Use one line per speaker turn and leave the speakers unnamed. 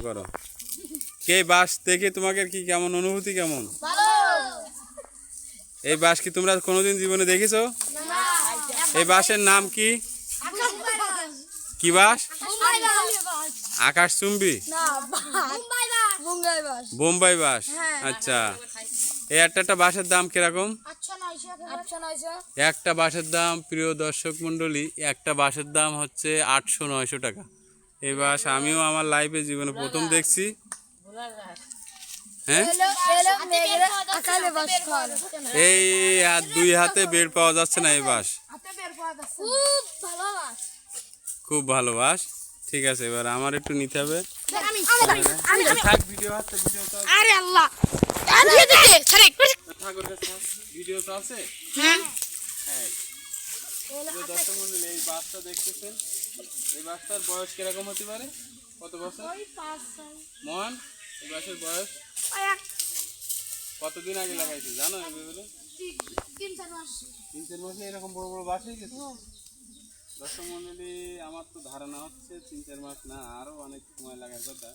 করো। কে বাঁশ দেখে তোমাকে কি কেমন অনুভূতি কেমন? এই বাঁশ কি তোমরা কোনোদিন জীবনে দেখেছো? এই বাঁশের নাম কি? কি বাঁশ? আকাশচুম্বী, বোম্বাই বাঁশ। আচ্ছা, এই একটা বাঁশের দাম কিরকম? একটা বাঁশের দাম, প্রিয় দর্শক মণ্ডলী, একটা বাঁশের দাম হচ্ছে 800-900 টাকা। এই বাঁশ আমিও আমার লাইফে জীবনে প্রথম দেখছি। হ্যাঁ, এই আর 2 হাতে বের পাওয়া যাচ্ছে না এই বাঁশ। খুব ভালো বাঁশ। ঠিক আছে, এবার আমার একটু নিতে হবে। ভিডিও তো আছে। হ্যাঁ, দর্শক মণ্ডলী, এই বাঁশটা দেখতেছেন, এই বাঁশটার বয়স কিরকম হতে পারে? কত বছর মহান? এই বাঁশের বয়স কতদিন আগে লাগাইছি জানো? এভাবে 3-4 মাসে এরকম বড় বড় বাঁশ হয়ে গেছে। দর্শক মণ্ডলী, আমার তো ধারণা হচ্ছে 3-4 মাস না, আরো অনেক সময় লাগার কথা।